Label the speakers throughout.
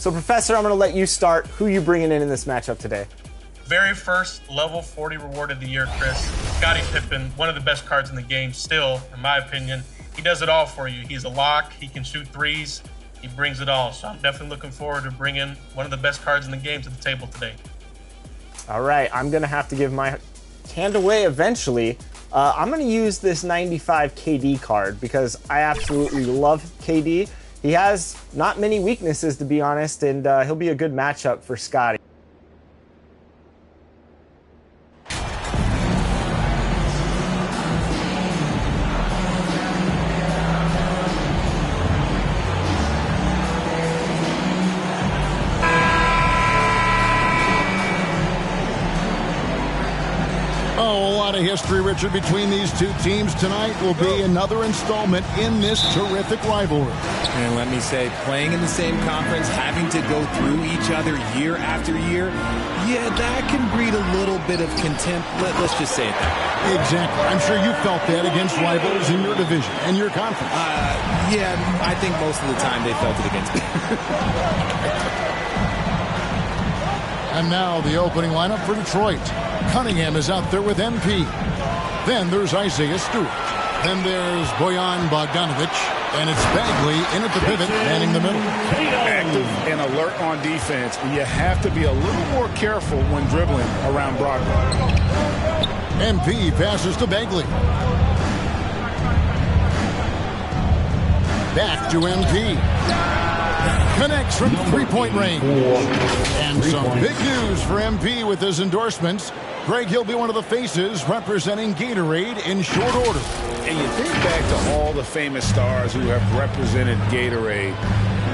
Speaker 1: So, Professor, I'm going to let you start. Who are you bringing in this matchup today?
Speaker 2: Very first level 40 reward of the year, Chris. Scottie Pippen, one of the best cards in the game still, in my opinion. He does it all for you. He's a lock. He can shoot threes. He brings it all. So I'm definitely looking forward to bringing one of the best cards in the game to the table today.
Speaker 1: All right, I'm going to have to give my hand away eventually. I'm going to use this 95 KD card because I absolutely love KD. He has not many weaknesses, to be honest, and he'll be a good matchup for Scottie.
Speaker 3: History, Richard, between these two teams tonight will be another installment in this terrific rivalry.
Speaker 4: And let me say, playing in the same conference, having to go through each other year after year, yeah, that can breed a little bit of contempt. Let's just say it that way.
Speaker 3: Exactly. I'm sure you felt that against rivals in your division and your conference.
Speaker 4: Yeah, I think most of the time they felt it against me.
Speaker 3: And now the opening lineup for Detroit. Cunningham is out there with MP. Then there's Isaiah Stewart. Then there's Bojan Bogdanovic. And it's Bagley in at the pivot, manning the middle.
Speaker 5: Active and alert on defense. And you have to be a little more careful when dribbling around Brogdon.
Speaker 3: MP passes to Bagley. Back to MP. Connects from three-point range. And some big news for MP with his endorsements. Greg, he'll be one of the faces representing Gatorade in short order.
Speaker 5: And you think back to all the famous stars who have represented Gatorade.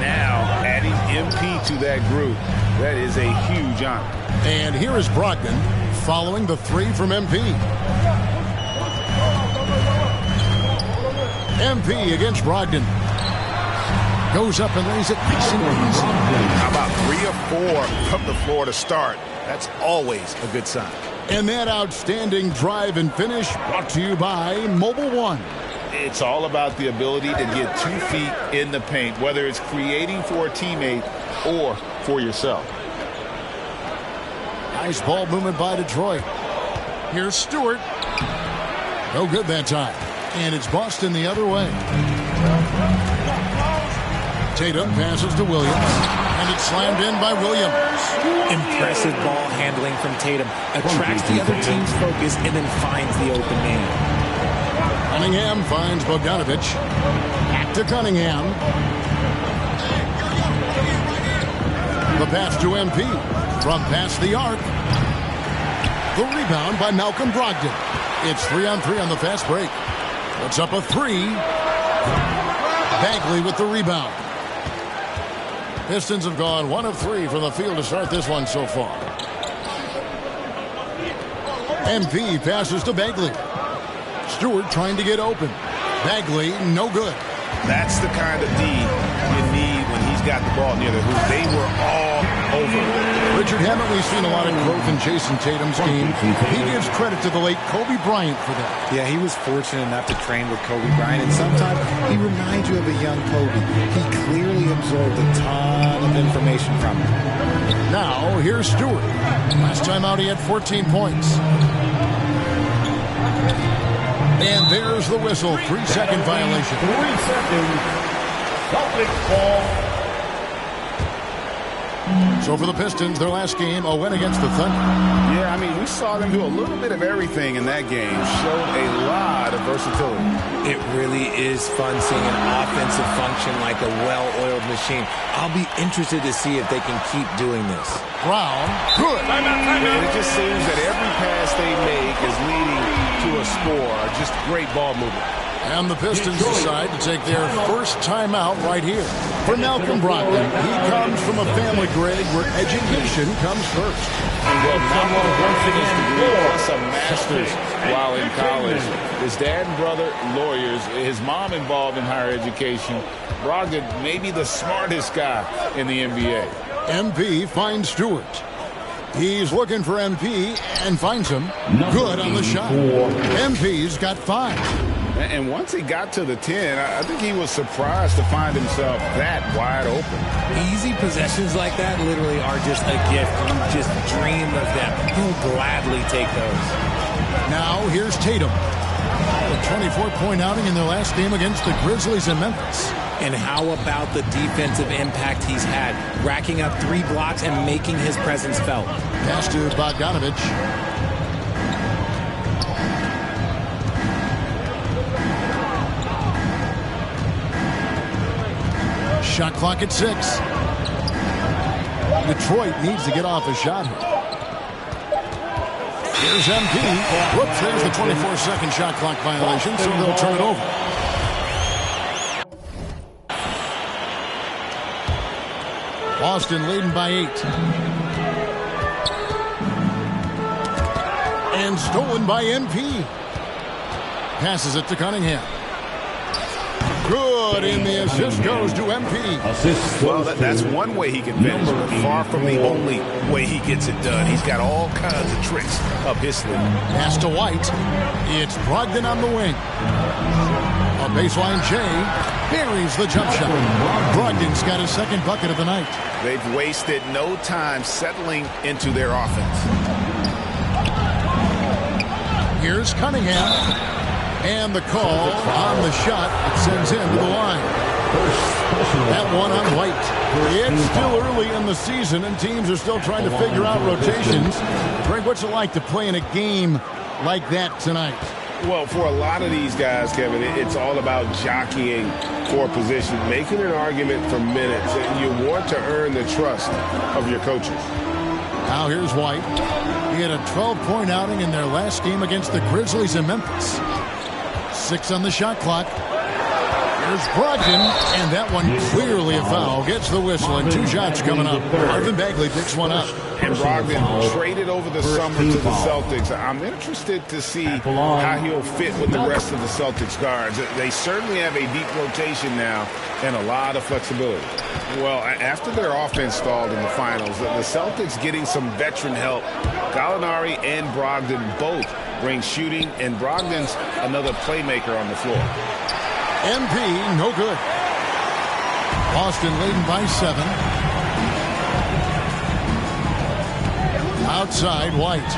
Speaker 5: Now, adding MP to that group, that is a huge honor.
Speaker 3: And here is Brogdon following the three from MP. MP against Brogdon. Goes up and lays it nice and easy.
Speaker 5: How about 3 or 4 from the floor to start? That's always a good sign.
Speaker 3: And that outstanding drive and finish brought to you by Mobile One.
Speaker 5: It's all about the ability to get 2 feet in the paint, whether it's creating for a teammate or for yourself.
Speaker 3: Nice ball movement by Detroit. Here's Stewart. No good that time. And it's Boston the other way. Tatum passes to Williams, and it's slammed in by Williams.
Speaker 4: Impressive ball handling from Tatum. Attracts the other team's focus and then finds the open man.
Speaker 3: Cunningham finds Bogdanovic. Back to Cunningham. The pass to MP. From past the arc. The rebound by Malcolm Brogdon. It's 3-on-3 on the fast break. Puts up a 3. Bagley with the rebound. Pistons have gone 1 of 3 from the field to start this one so far. MP passes to Bagley. Stewart trying to get open. Bagley, no good.
Speaker 5: That's the kind of D you need when he's got the ball near the hoop. They were all over.
Speaker 3: Richard, haven't we seen a lot of growth in Jason Tatum's game? He gives credit to the late Kobe Bryant for that.
Speaker 4: Yeah, he was fortunate enough to train with Kobe Bryant, and sometimes he reminds you of a young Kobe. He clearly absorbed a ton of information from him.
Speaker 3: Now, here's Stewart. Last time out, he had 14 points. And there's the whistle. 3-second violation.
Speaker 6: 3 seconds. Celtics ball.
Speaker 3: So for the Pistons, their last game, a win against the Thunder.
Speaker 5: Yeah, I mean, we saw them do a little bit of everything in that game. Showed a lot of versatility.
Speaker 4: It really is fun seeing an offensive function like a well-oiled machine. I'll be interested to see if they can keep doing this.
Speaker 3: Brown, good.
Speaker 5: And it just seems that every pass they make is leading to a score. Just great ball movement.
Speaker 3: And the Pistons decide to take their first timeout right here. For Malcolm Brogdon, he comes from a family, Greg, where education comes first.
Speaker 5: And well, not one degree, plus a master's while in college. His dad and brother, lawyers. His mom involved in higher education. Brogdon may be the smartest guy in the NBA.
Speaker 3: MP finds Stewart. He's looking for MP and finds him. Good on the shot. MP's got 5.
Speaker 5: And once he got to the 10, I think he was surprised to find himself that wide open.
Speaker 4: Easy possessions like that literally are just a gift. You just dream of them. He'll gladly take those.
Speaker 3: Now here's Tatum. A 24-point outing in their last game against the Grizzlies in Memphis.
Speaker 4: And how about the defensive impact he's had, racking up 3 blocks and making his presence felt.
Speaker 3: Pass to Bogdanovich. Shot clock at 6. Detroit needs to get off a shot here. Here's MP. Whoops, there's the 24-second shot clock violation, so they'll turn it over. Boston leading by 8. And stolen by MP. Passes it to Cunningham. Good, and the assist goes to MP.
Speaker 5: Well, that's one way he can finish, but far from the only way he gets it done. He's got all kinds of tricks up his sleeve.
Speaker 3: Pass to White. It's Brogdon on the wing. A baseline J buries the jump shot. Brogdon's got his second bucket of the night.
Speaker 5: They've wasted no time settling into their offense.
Speaker 3: Here's Cunningham. And the call on the shot. It sends him to the line. That one on White. It's still early in the season, and teams are still trying to figure out rotations. Greg, what's it like to play in a game like that tonight?
Speaker 5: Well, for a lot of these guys, Kevin, it's all about jockeying for position, making an argument for minutes. And you want to earn the trust of your coaches.
Speaker 3: Now here's White. He had a 12-point outing in their last game against the Grizzlies in Memphis. 6 on the shot clock. Here's Brogdon, and that one clearly a foul. Gets the whistle, and 2 shots coming up. Marvin Bagley picks one up.
Speaker 5: And Brogdon traded over the summer to the Celtics. I'm interested to see how he'll fit with the rest of the Celtics guards. They certainly have a deep rotation now and a lot of flexibility. Well, after their offense stalled in the finals, the Celtics getting some veteran help. Gallinari and Brogdon both bring shooting, and Brogdon's another playmaker on the floor.
Speaker 3: MP, no good. Boston leading by 7. Outside, White.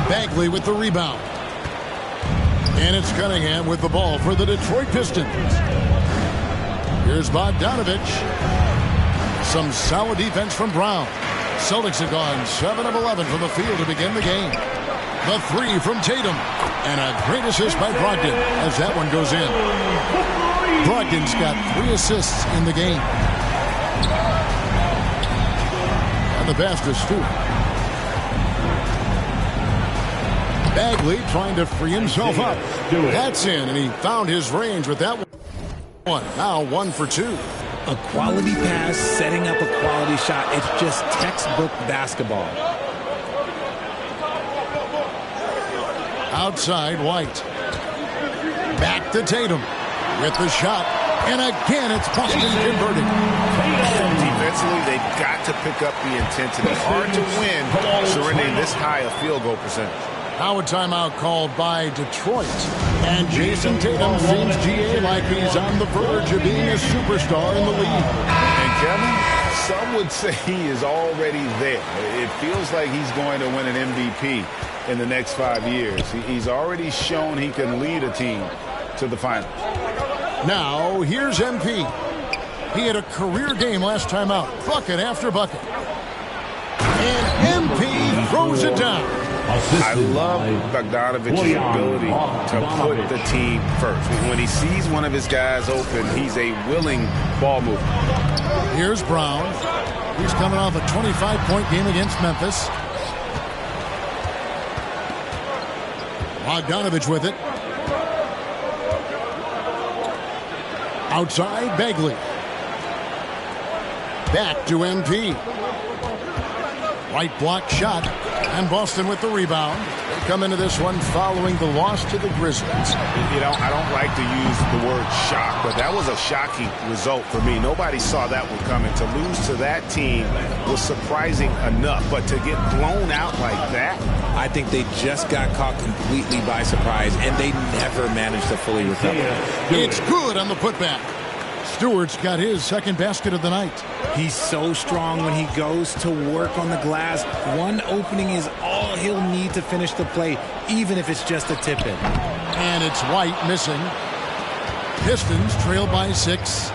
Speaker 3: Bagley with the rebound. And it's Cunningham with the ball for the Detroit Pistons. Here's Bogdanovich. Some solid defense from Brown. Celtics have gone 7 of 11 from the field to begin the game. The 3 from Tatum. And a great assist by Brogdon as that one goes in. Brogdon's got 3 assists in the game. And the pass to Stewart. Bagley trying to free himself up. That's in, and he found his range with that one. Now 1 for 2.
Speaker 4: A quality pass, setting up a quality shot. It's just textbook basketball.
Speaker 3: Outside, White. Back to Tatum with the shot. And again, it's Boston converting.
Speaker 5: Defensively, they've got to pick up the intensity. Hard to win surrendering this high a field goal percentage.
Speaker 3: Now a timeout called by Detroit. And Jason Tatum seems GA like he's on the verge of being a superstar in the league.
Speaker 5: And Kevin, some would say he is already there. It feels like he's going to win an MVP in the next 5 years. He's already shown he can lead a team to the finals.
Speaker 3: Now here's MP. He had a career game last time out. Bucket after bucket. And MP throws it down.
Speaker 5: I love Bogdanovich's ability to put the team first. When he sees one of his guys open, he's a willing ball mover.
Speaker 3: Here's Brown. He's coming off a 25-point game against Memphis. Bogdanovich with it. Outside, Bagley. Back to MP. White block shot. And Boston with the rebound. They come into this one following the loss to the Grizzlies.
Speaker 5: You know, I don't like to use the word shock, but that was a shocking result for me. Nobody saw that one coming. To lose to that team was surprising enough, but to get blown out like that?
Speaker 4: I think they just got caught completely by surprise, and they never managed to fully recover.
Speaker 3: It's good on the putback. Stewart's got his second basket of the night.
Speaker 4: He's so strong when he goes to work on the glass. One opening is all he'll need to finish the play, even if it's just a tip-in.
Speaker 3: And it's White missing. Pistons trail by 6.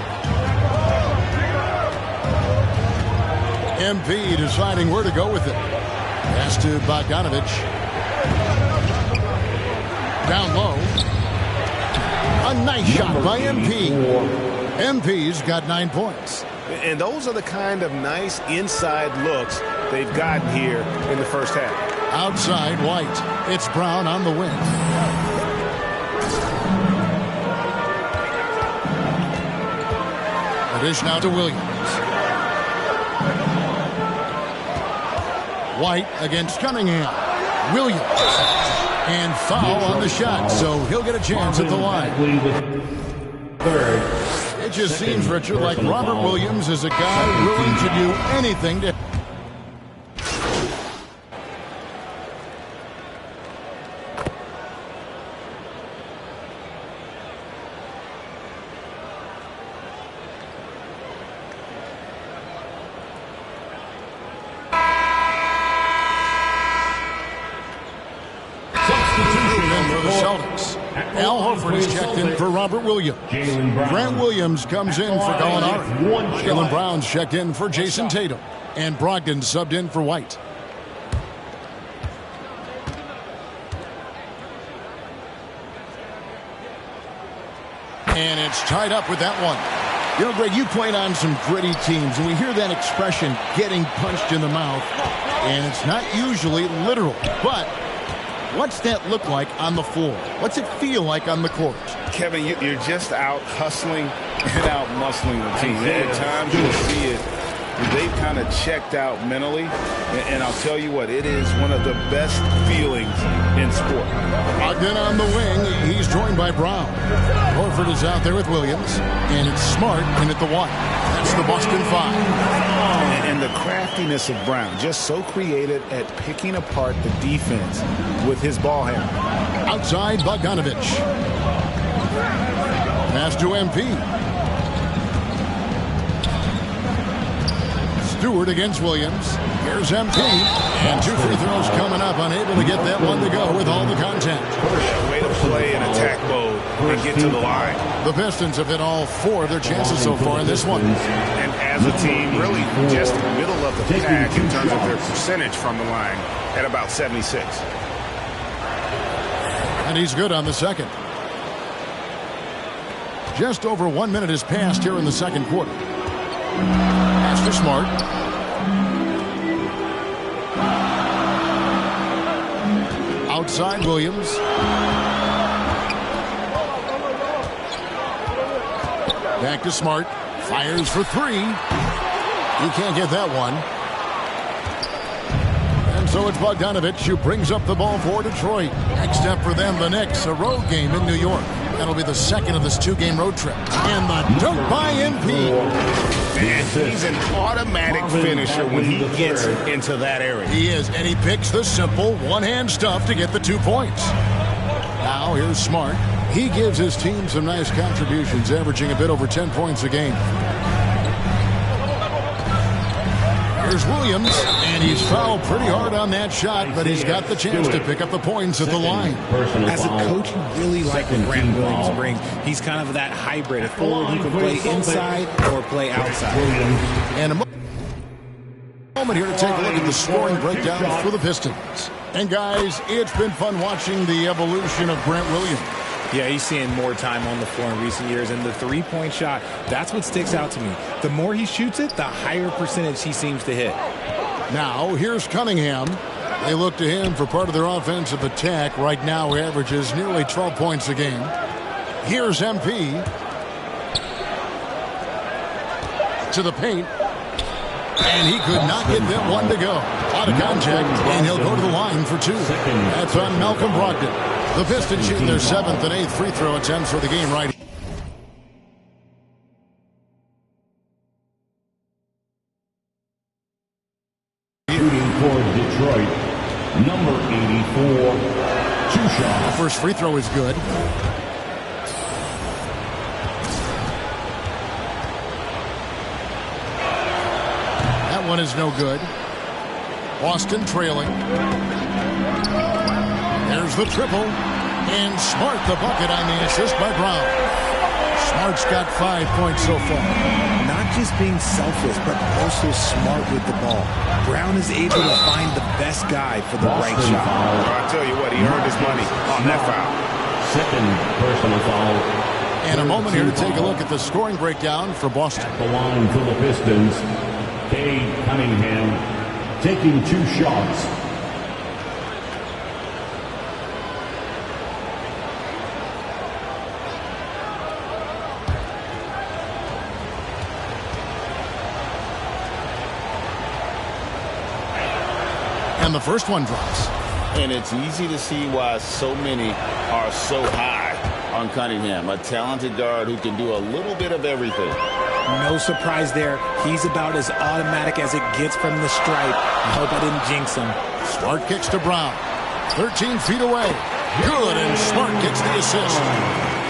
Speaker 3: MP deciding where to go with it. Pass to Bogdanovich. Down low. A nice shot by MP. MP's got 9 points.
Speaker 5: And those are the kind of nice inside looks they've gotten here in the first half.
Speaker 3: Outside, White. It's Brown on the wing. The dish now to Williams. White against Cunningham. Williams. And foul on the shot, so he'll get a chance at the line. It just seems, Richard, like Robert Williams is a guy willing to do anything to... Al Horford is checked in for Robert Williams. Grant Williams comes in for Gallinari. Jaylen Brown's checked in for Jason Tatum. And Brogdon subbed in for White. And it's tied up with that one. You know, Greg, you played on some gritty teams, and we hear that expression, getting punched in the mouth. And it's not usually literal, but... what's that look like on the floor? What's it feel like on the court?
Speaker 5: Kevin, you're just out hustling and out muscling the team. At times you'll see it. They've kind of checked out mentally. And I'll tell you what, it is one of the best feelings in sport.
Speaker 3: Ogden on the wing. He's joined by Brown. Horford is out there with Williams. And it's Smart in at the 1. That's the Boston 5.
Speaker 5: And the craftiness of Brown, just so creative at picking apart the defense with his ball handle.
Speaker 3: Outside, Bogdanovich. Pass to MP. Stewart against Williams. Here's MP. And 2 free throws coming up. Unable to get that one to go with all the contact.
Speaker 5: Way to play in attack mode and get to the line.
Speaker 3: The Pistons have hit all 4 of their chances so far in this one.
Speaker 5: And as a team, really just middle of the pack in terms of their percentage from the line at about 76.
Speaker 3: And he's good on the second. Just over 1 minute has passed here in the second quarter. Pass for Smart. Outside Williams. Back to Smart. Fires for 3. He can't get that one. And so it's Bogdanovich who brings up the ball for Detroit. Next up for them, the Knicks, a road game in New York. That'll be the second of this 2-game road trip. And the dunk by MP.
Speaker 5: Man, he's an automatic finisher when he gets into that area.
Speaker 3: He is, and he picks the simple one-hand stuff to get the 2 points. Now here's Smart. He gives his team some nice contributions, averaging a bit over 10 points a game. Here's Williams, and he's fouled pretty hard on that shot, but he's got the chance to pick up the points at the line.
Speaker 4: As a coach, you really like what Grant Williams brings. He's kind of that hybrid, a forward who can play inside or play outside.
Speaker 3: And a moment here to take a look at the scoring breakdown for the Pistons. And guys, it's been fun watching the evolution of Grant Williams.
Speaker 4: Yeah, he's seeing more time on the floor in recent years, and the three-point shot, that's what sticks out to me. The more he shoots it, the higher percentage he seems to hit.
Speaker 3: Now, here's Cunningham. They look to him for part of their offensive attack. Right now, he averages nearly 12 points a game. Here's MP. To the paint. And he could not get that one to go. Out of contact, and he'll go to the line for 2. That's on Malcolm Brogdon. The Pistons shooting their 7th and 8th free throw attempts for the game right.
Speaker 6: Shooting for Detroit, number 84, 2 shots.
Speaker 3: The first free throw is good. That one is no good. Boston trailing. There's the triple. And Smart the bucket on the assist by Brown. Smart's got 5 points so far.
Speaker 4: Not just being selfless, but also smart with the ball. Brown is able to find the best guy for the right shot.
Speaker 5: I tell you what, he earned his money on that foul.
Speaker 6: Second personal foul.
Speaker 3: And a moment here to take a look at the scoring breakdown for Boston.
Speaker 6: At the line for the Pistons, Cade Cunningham taking 2 shots.
Speaker 3: And the first one drops.
Speaker 5: And it's easy to see why so many are so high on Cunningham. A talented guard who can do a little bit of everything.
Speaker 4: No surprise there. He's about as automatic as it gets from the stripe. I hope I didn't jinx him.
Speaker 3: Smart kicks to Brown. 13 feet away. Good, and Smart gets the assist.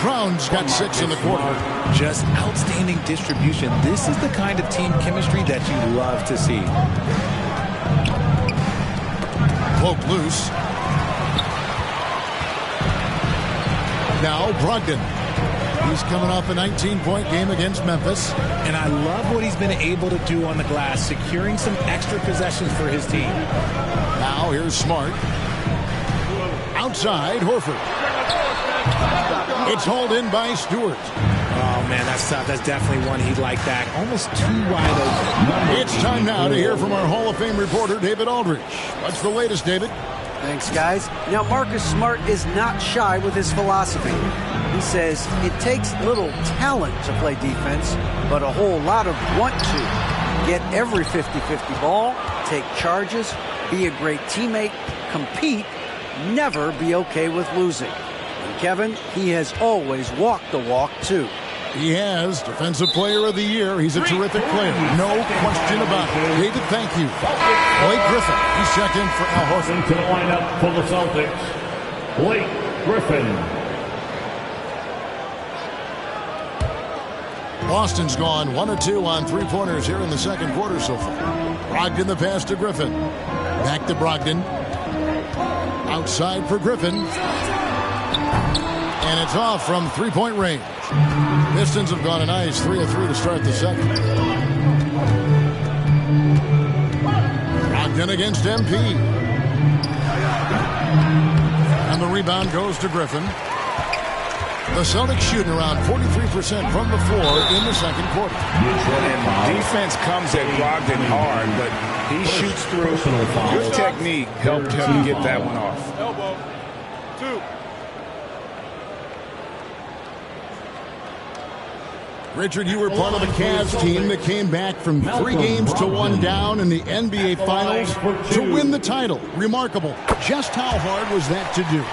Speaker 3: Brown's got 6 in the quarter.
Speaker 4: Just outstanding distribution. This is the kind of team chemistry that you love to see.
Speaker 3: Poke loose. Now Brogdon. He's coming off a 19-point game against Memphis.
Speaker 4: And I love what he's been able to do on the glass, securing some extra possessions for his team.
Speaker 3: Now here's Smart. Outside, Horford. It's hauled in by Stewart.
Speaker 4: Oh, man, that's tough. That's definitely one he'd like back. Almost too wide open.
Speaker 3: It's time now to hear from our Hall of Fame reporter, David Aldridge. What's the latest, David?
Speaker 7: Thanks, guys. Now, Marcus Smart is not shy with his philosophy. He says it takes little talent to play defense, but a whole lot of want to. Get every 50-50 ball, take charges, be a great teammate, compete, never be okay with losing. And Kevin, he has always walked the walk, too.
Speaker 3: He has. Defensive Player of the Year. He's a terrific player. No question about it. David, thank you. Blake Griffin. He's checked in for Al Horford.
Speaker 6: Into the lineup for the Celtics, Blake Griffin.
Speaker 3: Boston's gone 1 of 2 on 3-pointers here in the second quarter so far. Brogdon the pass to Griffin. Back to Brogdon. Outside for Griffin. And it's off from 3-point range. Pistons have gone a nice 3 of 3 to start the second. Brogdon against MP. And the rebound goes to Griffin. The Celtics shooting around 43% from the floor in the second quarter.
Speaker 5: And defense comes at Brogdon hard, but he shoots through. Good technique helped him get that one off.
Speaker 8: Elbow. 2.
Speaker 3: Richard, you were part of the Cavs team that came back from 3 games to 1 down in the NBA Finals to win the title. Remarkable. Just how hard was that to do?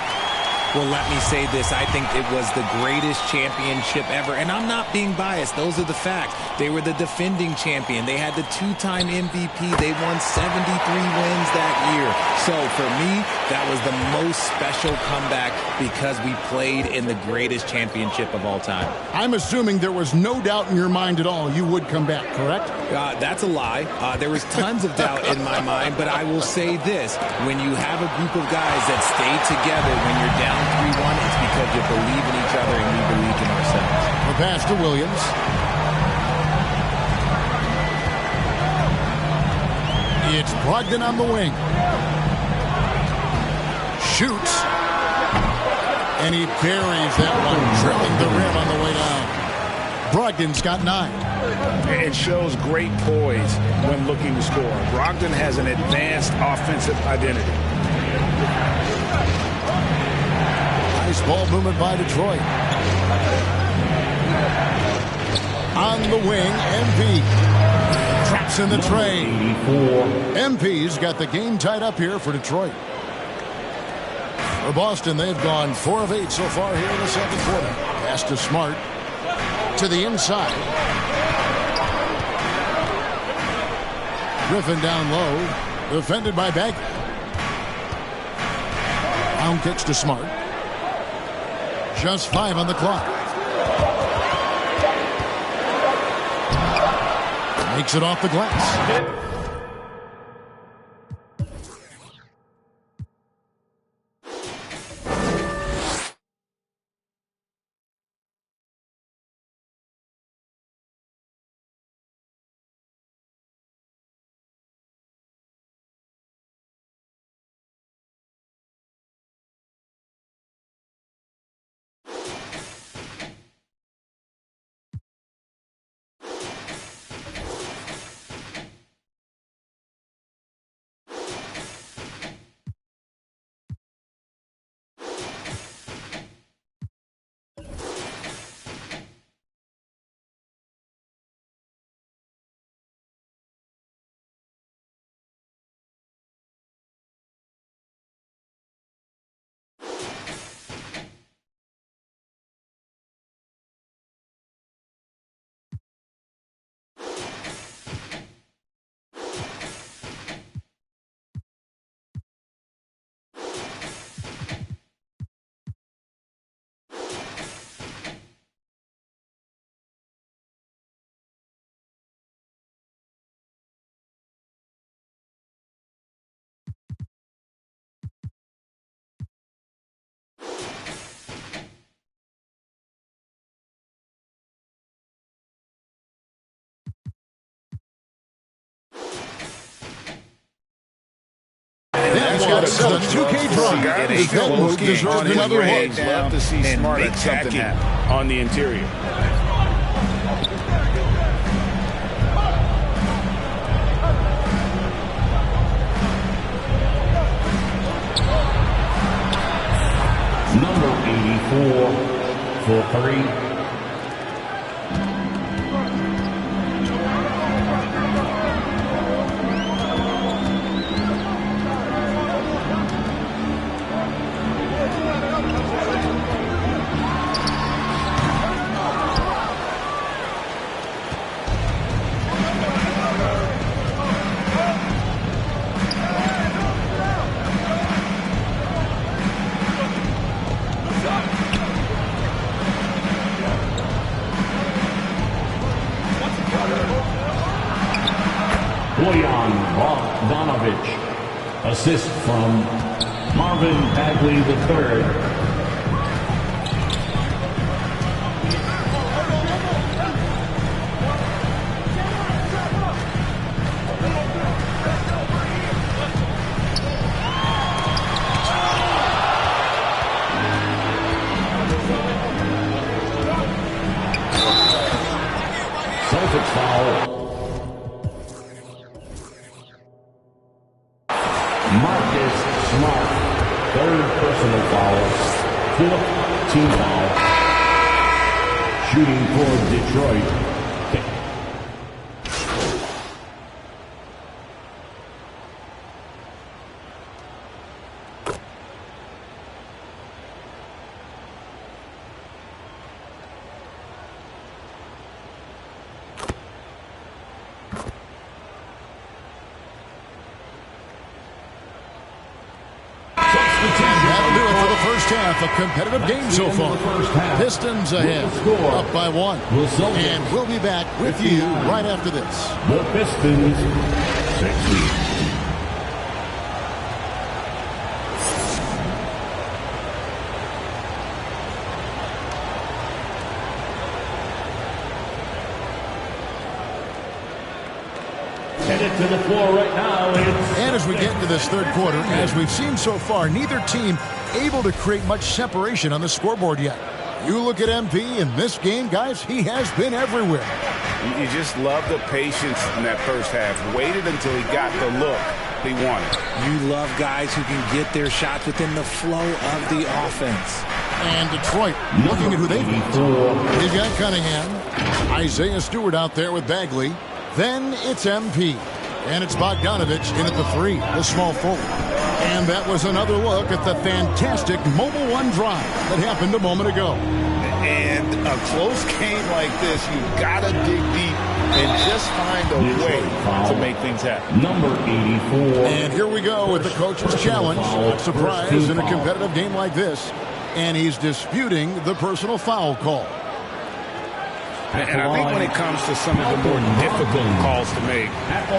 Speaker 4: Well, let me say this. I think it was the greatest championship ever. And I'm not being biased. Those are the facts. They were the defending champion. They had the 2-time MVP. They won 73 wins that year. So for me, that was the most special comeback because we played in the greatest championship of all time.
Speaker 3: I'm assuming there was no doubt in your mind at all you would come back, correct?
Speaker 4: That's a lie. There was tons of doubt in my mind, but I will say this. When you have a group of guys that stay together when you're down 3-1, it's because you believe in each other and we believed in ourselves.
Speaker 3: The pass to Williams. It's Brogdon on the wing. Shoots. And he buries that one, drilling the rim on the way down. Brogdon's got 9.
Speaker 5: It shows great poise when looking to score. Brogdon has an advanced offensive identity.
Speaker 3: Nice ball movement by Detroit. On the wing, MP. Traps in the tray.
Speaker 6: 84.
Speaker 3: MP's got the game tied up here for Detroit. For Boston, they've gone 4 of 8 so far here in the second quarter. Pass to Smart. To the inside. Griffin down low. Defended by Bagley. Brown kicks to Smart. Just 5 on the clock. Makes it off the glass. He's got a 2K drunk. That deserves another one.
Speaker 5: Love to see Smart attacking on the interior.
Speaker 6: Number 84 for 3. Assist from Marvin Bagley III. Celtics foul. Smart, 3rd personal foul, 4th team foul. Shooting for Detroit.
Speaker 3: A competitive game so far. Pistons ahead, up by 1. And we'll be back with you right after this.
Speaker 6: The Pistons, 6 to the floor right now.
Speaker 3: And as we get into this third quarter, as we've seen so far, neither team able to create much separation on the scoreboard yet. You look at MP in this game, guys, he has been everywhere.
Speaker 5: You just love the patience in that first half. Waited until he got the look he wanted.
Speaker 4: You love guys who can get their shots within the flow of the offense.
Speaker 3: And Detroit looking at who they've got. They've got Cunningham. Isaiah Stewart out there with Bagley. Then it's MP. And it's Bogdanovich in at the 3, the small forward. And that was another look at the fantastic Mobile One drive that happened a moment ago.
Speaker 5: And a close game like this, you've got to dig deep and just find a way to make things happen.
Speaker 6: Number 84.
Speaker 3: And here we go with the coach's challenge. Not surprise in a competitive game like this. And he's disputing the personal foul call.
Speaker 5: And I think when it comes to some of the more difficult calls to make,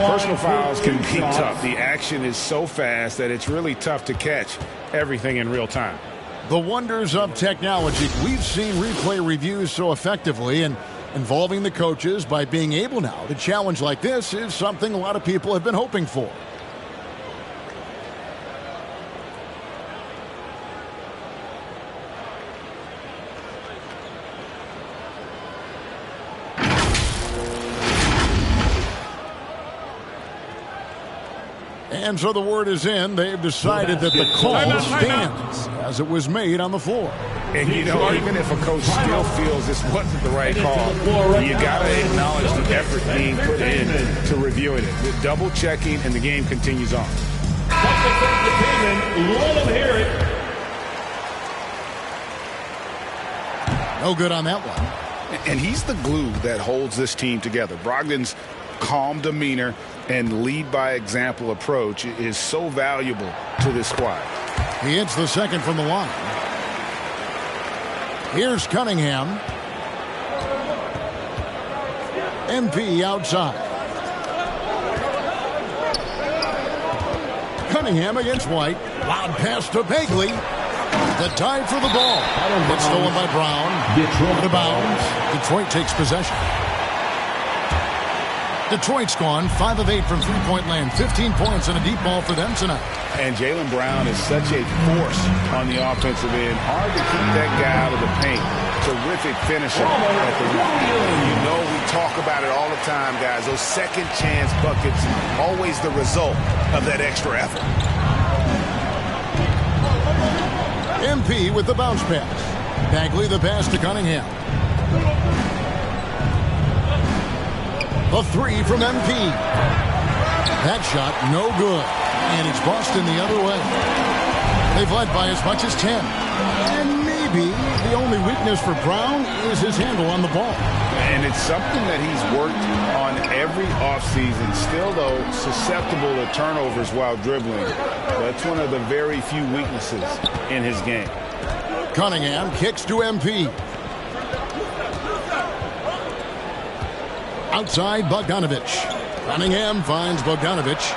Speaker 5: personal fouls can be tough. The action is so fast that it's really tough to catch everything in real time.
Speaker 3: The wonders of technology. We've seen replay reviews so effectively, and involving the coaches by being able now to challenge like this is something a lot of people have been hoping for. And so the word is in. They've decided that the call stands as it was made on the floor.
Speaker 5: And, you know, even if a coach still feels this wasn't the right call, you got to acknowledge the effort being put in to reviewing it. The double checking, and the game continues on.
Speaker 3: No good on that one.
Speaker 5: And he's the glue that holds this team together. Brogdon's calm demeanor and lead by example approach is so valuable to this squad.
Speaker 3: He hits the second from the line. Here's Cunningham. MP outside. Cunningham against White. Loud pass to Bagley. The tie for the ball. It's stolen by Brown. Out of bounds. Detroit takes possession. Detroit's gone 5 of 8 from three-point land. 15 points and a deep ball for them tonight.
Speaker 5: And Jaylen Brown is such a force on the offensive end. Hard to keep that guy out of the paint. Terrific finisher at the rim. You know, we talk about it all the time, guys. Those second chance buckets, always the result of that extra effort.
Speaker 3: MP with the bounce pass. Bagley the pass to Cunningham. The 3 from MP. That shot no good. And it's Boston the other way. They've led by as much as 10. And maybe the only weakness for Brown is his handle on the ball.
Speaker 5: And it's something that he's worked on every offseason. Still, though, susceptible to turnovers while dribbling. That's one of the very few weaknesses in his game.
Speaker 3: Cunningham kicks to MP. Outside Bogdanovich. Cunningham finds Bogdanovich.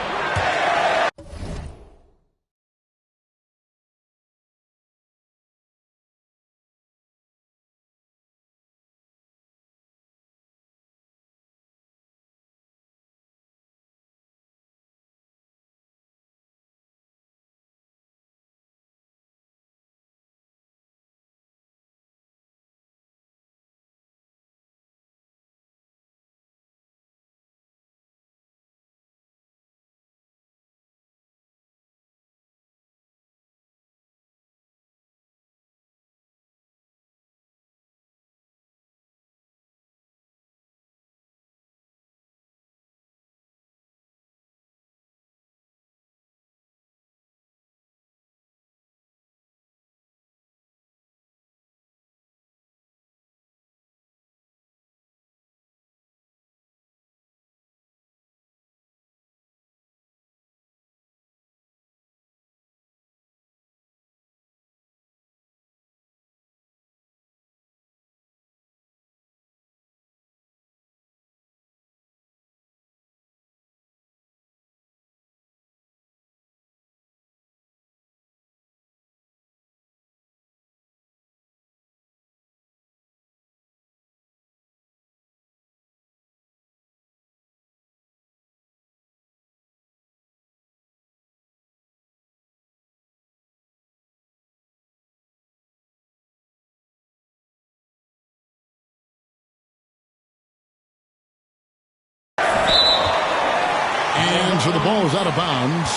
Speaker 3: And so the ball is out of bounds.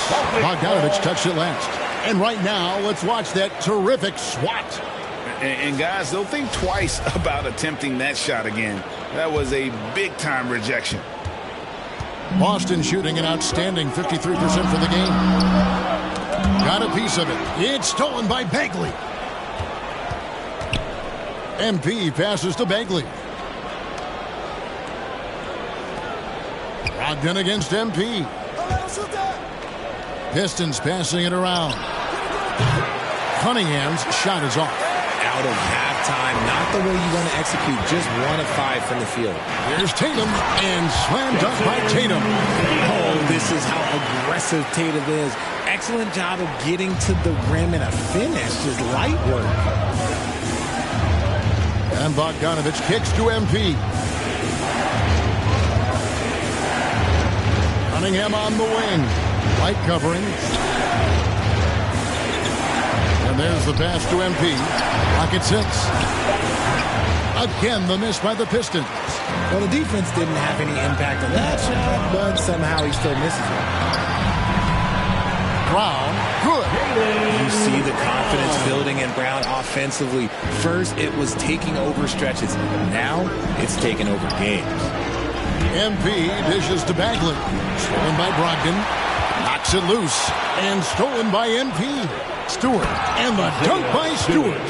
Speaker 3: Bogdanovich touched it last. And right now, let's watch that terrific swat.
Speaker 5: And guys, they'll think twice about attempting that shot again. That was a big-time rejection.
Speaker 3: Boston shooting an outstanding 53% for the game. Got a piece of it. It's stolen by Bagley. MP passes to Bagley. Brogdon against MP. Pistons passing it around. Cunningham's shot is off.
Speaker 4: Out of halftime, not the way you want to execute, just 1 of 5 from the field.
Speaker 3: Here's Tatum, and slam dunk by Tatum.
Speaker 4: Oh, this is how aggressive Tatum is. Excellent job of getting to the rim and a finish, just light work.
Speaker 3: And Bogdanovich kicks to MP. Cunningham on the wing. Light covering. And there's the pass to MP. Pocket 6. Again, the miss by the Pistons.
Speaker 4: Well, the defense didn't have any impact on that shot, but somehow he still misses it.
Speaker 3: Brown, good.
Speaker 4: You see the confidence building in Brown offensively. First, it was taking over stretches. Now, it's taking over games.
Speaker 3: MP dishes to Bagley. Stolen by Brogdon. Knocks it loose. And stolen by MP. Stewart. And the dunk by Stewart.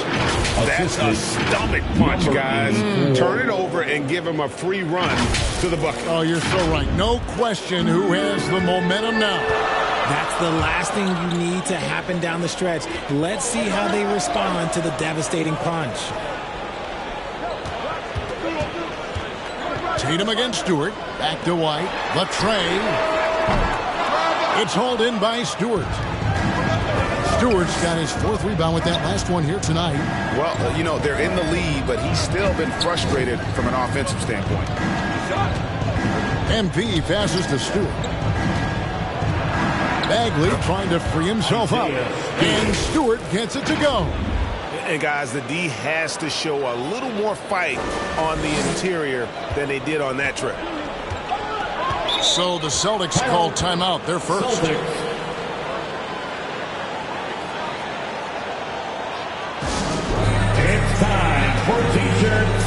Speaker 5: That's a stomach punch, guys. Turn it over and give him a free run to the bucket.
Speaker 3: Oh, you're so right. No question who has the momentum now.
Speaker 4: That's the last thing you need to happen down the stretch. Let's see how they respond to the devastating punch.
Speaker 3: Tatum against Stewart. Back to White. The tray. It's hauled in by Stewart. Stewart's got his 4th rebound with that last one here tonight.
Speaker 5: Well, you know, they're in the lead, but he's still been frustrated from an offensive standpoint.
Speaker 3: MP passes to Stewart. Bagley trying to free himself up. And Stewart gets it to go.
Speaker 5: And, guys, the D has to show a little more fight on the interior than they did on that trip.
Speaker 3: So the Celtics call timeout. They're first.
Speaker 6: It's time for T-shirts.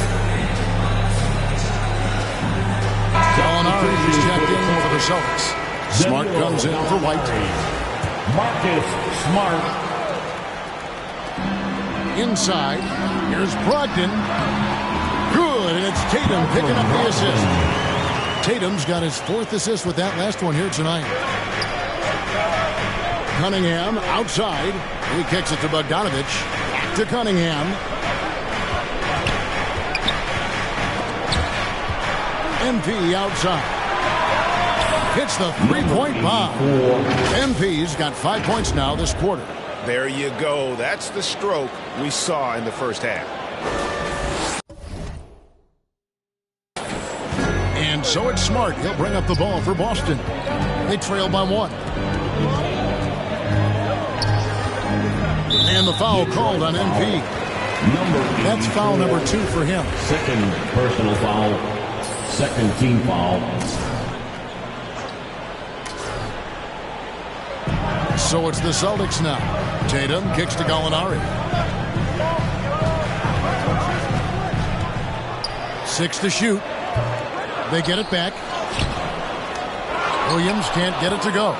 Speaker 3: Gallinari is checked in for the Celtics. Smart comes in for White.
Speaker 6: Marcus Smart.
Speaker 3: Inside, here's Brogdon. Good, and it's Tatum picking up the assist. Tatum's got his 4th assist with that last one here tonight. Cunningham outside. He kicks it to Bogdanovich. Back to Cunningham. MP outside. Hits the 3-point bomb. MP's got 5 points now this quarter.
Speaker 5: There you go. That's the stroke we saw in the first half.
Speaker 3: And so it's Smart. He'll bring up the ball for Boston. They trail by 1. And the foul called on MP. That's foul number 2 for him.
Speaker 6: 2nd personal foul. 2nd team foul.
Speaker 3: So it's the Celtics now. Tatum kicks to Gallinari. 6 to shoot. They get it back. Williams can't get it to go.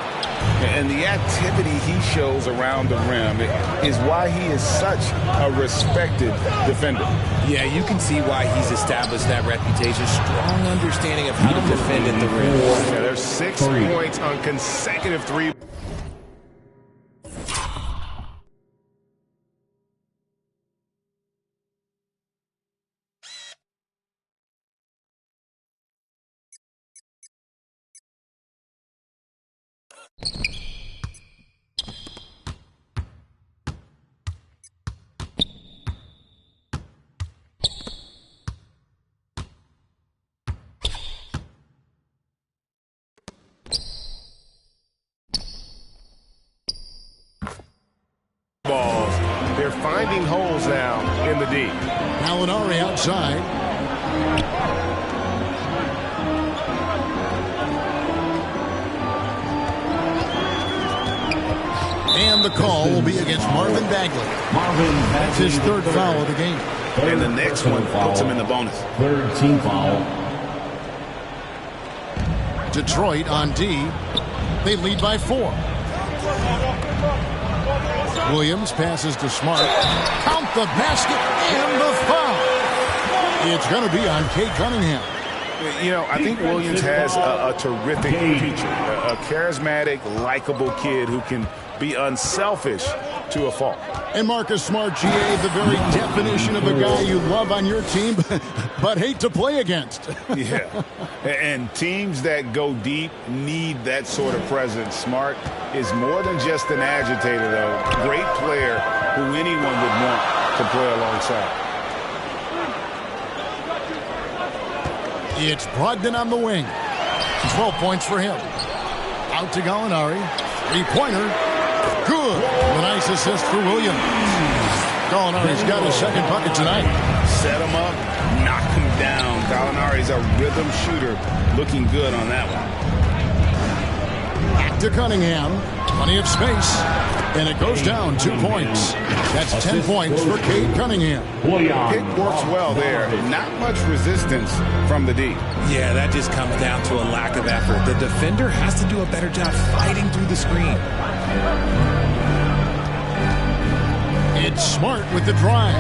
Speaker 5: And the activity he shows around the rim is why he is such a respected defender.
Speaker 4: Yeah, you can see why he's established that reputation. Strong understanding of how to defend at the rim.
Speaker 5: Yeah, there's 6 points on consecutive 3. Balls. They're finding holes now in the D.
Speaker 3: Gallinari outside. And the call will be against Marvin Bagley. That's his 3rd foul of the game.
Speaker 5: And the next one puts him in the bonus.
Speaker 6: 3rd team foul.
Speaker 3: Detroit on D. They lead by 4. Williams passes to Smart. Count the basket and the foul. It's going to be on Cade Cunningham.
Speaker 5: You know, I think Williams has a terrific future. A charismatic, likable kid who can be unselfish to a fault.
Speaker 3: And Marcus Smart, GA, the very definition of a guy you love on your team, but hate to play against.
Speaker 5: Yeah. And teams that go deep need that sort of presence. Smart is more than just an agitator, though. Great player who anyone would want to play alongside.
Speaker 3: It's Brogdon on the wing. 12 points for him. Out to Gallinari. Three-pointer. Good. A nice assist for Williams. Gallinari's got his second bucket tonight.
Speaker 5: Set him up, knock him down. Gallinari's a rhythm shooter. Looking good on that one.
Speaker 3: Back to Cunningham. Plenty of space. And it goes down 2 points. That's 10 points for Cade Cunningham.
Speaker 5: Pick works well there. Not much resistance from the D.
Speaker 4: Yeah, that just comes down to a lack of effort. The defender has to do a better job fighting through the screen.
Speaker 3: It's Smart with the drive.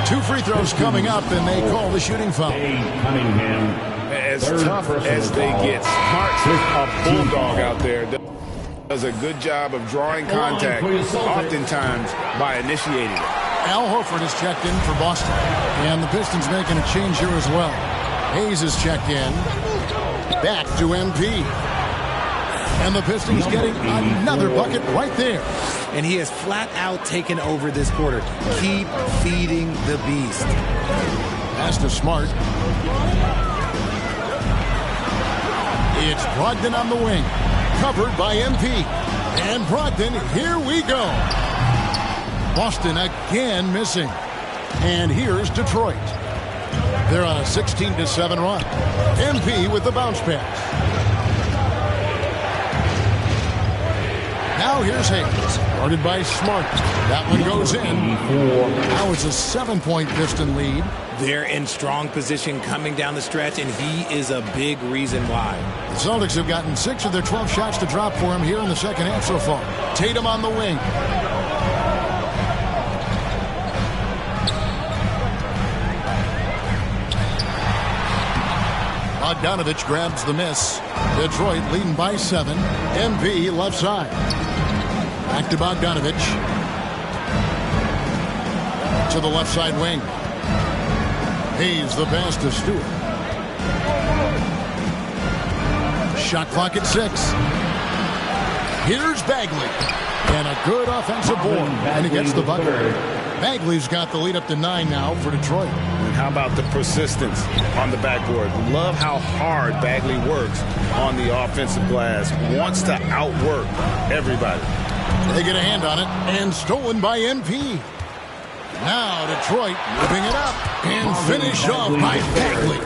Speaker 3: 2 free throws coming up, and they call the shooting foul.
Speaker 5: As tough as they get, Smart's a bulldog out there. Does a good job of drawing contact, oftentimes by initiating it.
Speaker 3: Al Horford is checked in for Boston. And the Pistons making a change here as well. Hayes is checked in. Back to MP. And the Pistons getting another bucket right there.
Speaker 4: And he has flat out taken over this quarter. Keep feeding the beast.
Speaker 3: Pass to Smart. It's Brogdon on the wing. Covered by MP. And Brogdon, here we go. Boston again missing. And here's Detroit. They're on a 16-7 run. MP with the bounce pass. Now here's Hayes. Guarded by Smart. That one goes in. Now it's a 7-point Piston lead.
Speaker 4: They're in strong position coming down the stretch, and he is a big reason why.
Speaker 3: The Celtics have gotten 6 of their 12 shots to drop for him here in the second half so far. Tatum on the wing. Bogdanovich grabs the miss. Detroit leading by 7. MP left side. Back to Bogdanovich. To the left side wing. Hayes the pass to Stewart. Shot clock at 6. Here's Bagley. And a good offensive board. And he gets the bucket. Bagley's got the lead up to 9 now for Detroit.
Speaker 5: And how about the persistence on the backboard? Love how hard Bagley works on the offensive glass. Wants to outwork everybody.
Speaker 3: They get a hand on it, and stolen by MP. Now Detroit moving it up, and finished off by Bagley.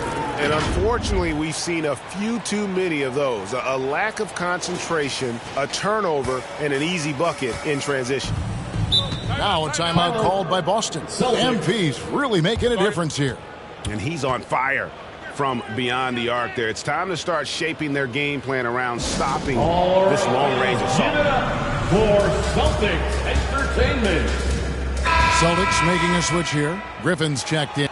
Speaker 8: And unfortunately, we've seen a few too many of those. A lack of concentration, a turnover, and an easy bucket in transition.
Speaker 3: Now a timeout called by Boston. MP's really making a difference here.
Speaker 8: And he's on fire from beyond the arc there. It's time to start shaping their game plan around stopping this long-range assault.
Speaker 6: For Celtics Entertainment.
Speaker 3: Celtics making a switch here. Griffin's checked in.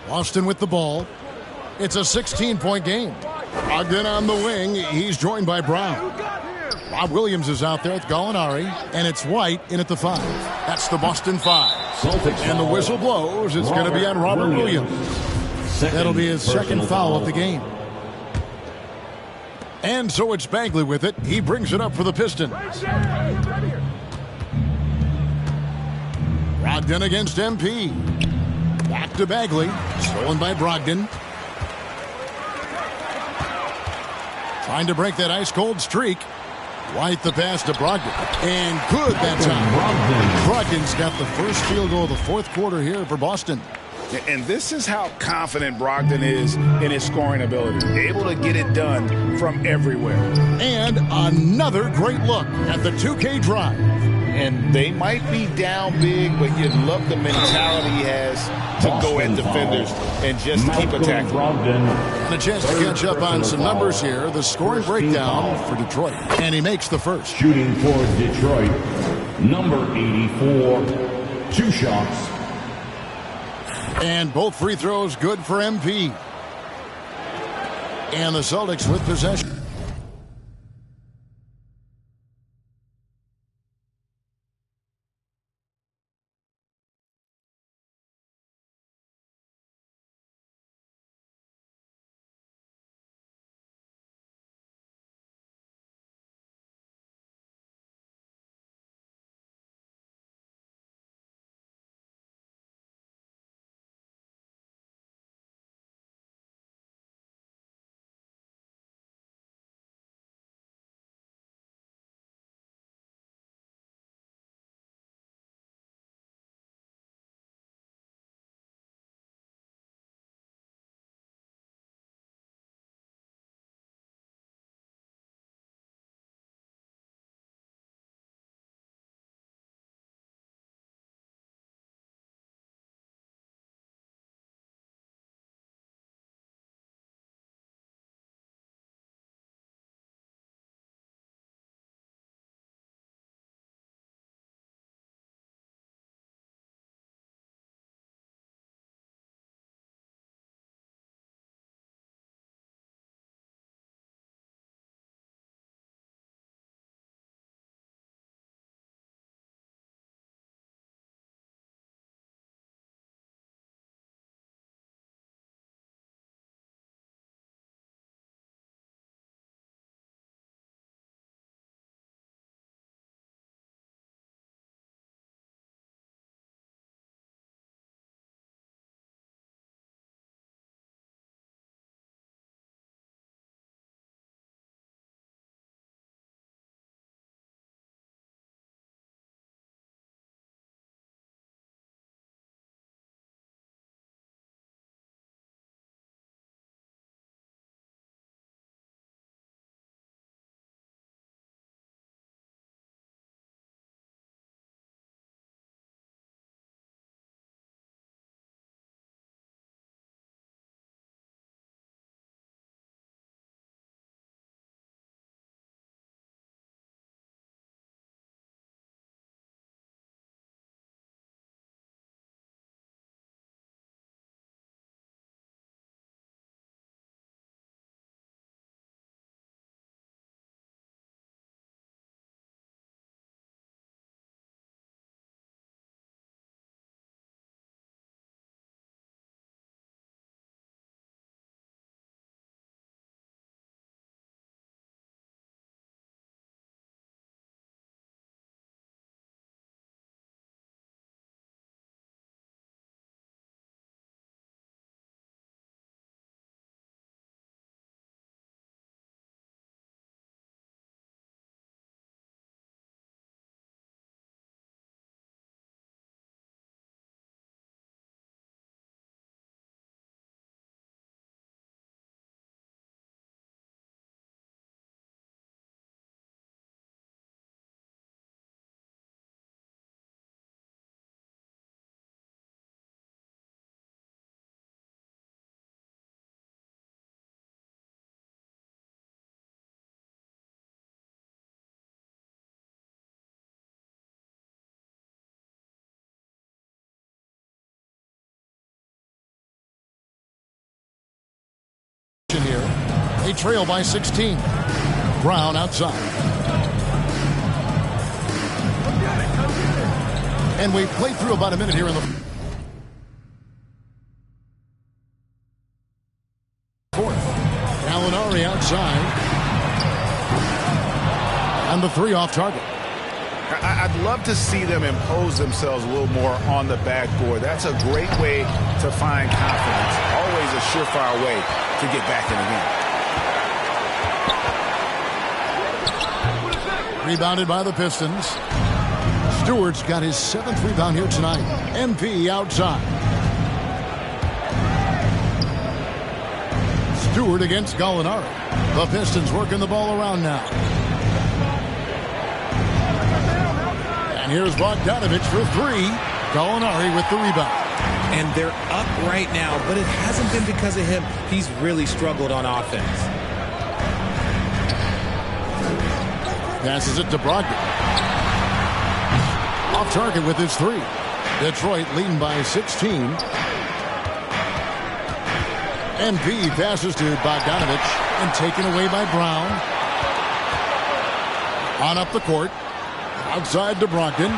Speaker 3: Boston with the ball. It's a 16-point game. Brogdon on the wing. He's joined by Brown. Rob Williams is out there with Gallinari, and it's White in at the 5. That's the Boston 5. And the whistle blows. It's going to be on Robert Williams. That'll be his second foul of the game. And so it's Bagley with it. He brings it up for the Pistons. Brogdon against MP. Back to Bagley. Stolen by Brogdon. Trying to break that ice-cold streak. Right the pass to Brogdon. And good that time. Brogdon's got the first field goal of the fourth quarter here for Boston.
Speaker 5: And this is how confident Brogdon is in his scoring ability. Able to get it done from everywhere.
Speaker 3: And another great look at the 2K drive.
Speaker 5: And they might be down big, but you love the mentality he has to go at defenders and just keep attacking.
Speaker 3: And a chance to catch up on some numbers here. The scoring breakdown for Detroit. And he makes the first.
Speaker 6: Shooting for Detroit, number 84, 2 shots.
Speaker 3: And both free throws good for MP. And the Celtics with possession. Here, they trail by 16. Brown outside. And we played through about a minute here in the fourth. Gallinari outside. And the 3 off target.
Speaker 5: I'd love to see them impose themselves a little more on the backboard. That's a great way to find confidence. Always a surefire way to get back in the game.
Speaker 3: Rebounded by the Pistons. Stewart's got his 7th rebound here tonight. MP outside. Stewart against Gallinari. The Pistons working the ball around now. And here's Bogdanovich for 3. Gallinari with the rebound.
Speaker 4: And they're up right now, but it hasn't been because of him. He's really struggled on offense.
Speaker 3: Passes it to Brogdon. Off target with his 3. Detroit leading by 16. MP passes to Bogdanovich and taken away by Brown. On up the court. Outside to Brogdon.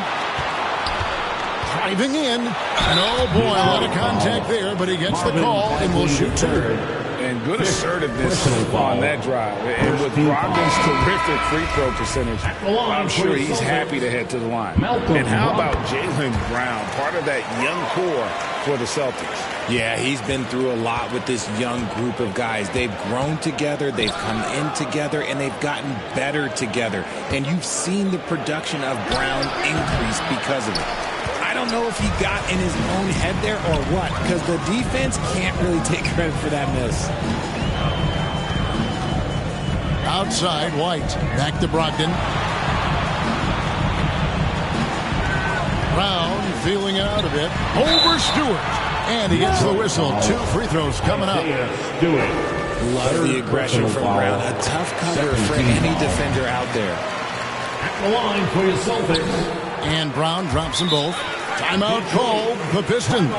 Speaker 3: Driving in. And oh boy, a lot of contact there, but he gets the call and will shoot 2.
Speaker 5: And good assertiveness on that drive. And with Brogdon's terrific free throw percentage, I'm sure he's happy to head to the line. And how about Jaylen Brown, part of that young core for the Celtics?
Speaker 4: Yeah, he's been through a lot with this young group of guys. They've grown together, they've come in together, and they've gotten better together. And you've seen the production of Brown increase because of it. I don't know if he got in his own head there or what, because the defense can't really take credit for that miss.
Speaker 3: Outside, White. Back to Brogdon. Brown feeling it out a bit. Over Stewart. And he gets the whistle. 2 free throws coming up.
Speaker 4: Love the aggression from Brown. A tough cover for any defender out there.
Speaker 6: At the line for your Celtics.
Speaker 3: And Brown drops them both. Timeout called the Pistons.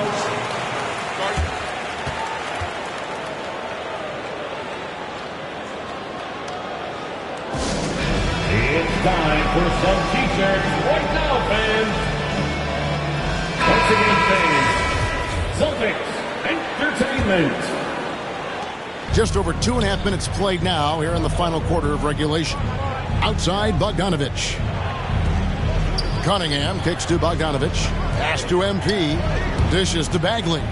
Speaker 6: It's time for some t-shirts right now, fans. Once again, fans, Celtics Entertainment.
Speaker 3: Just over 2.5 minutes played now here in the final quarter of regulation. Outside, Bogdanovich. Cunningham kicks to Bogdanovich. Pass to MP. Dishes to Bagley.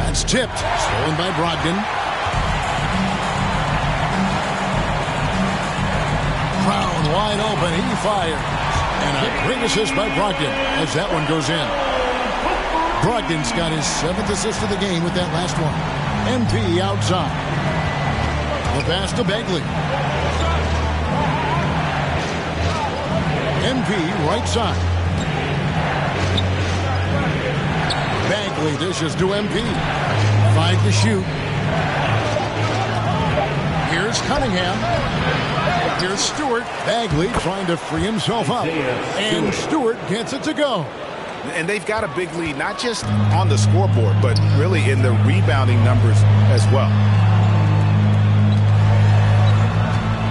Speaker 3: That's tipped. Stolen by Brogdon. Brown wide open. He fires. And a great assist by Brogdon as that one goes in. Brogdon's got his 7th assist of the game with that last one. MP outside. The pass to Bagley. MP right side. Bagley dishes to MP. 5 to shoot. Here's Cunningham. Here's Stewart. Bagley trying to free himself up. And Stewart gets it to go.
Speaker 8: And they've got a big lead, not just on the scoreboard, but really in the rebounding numbers as well.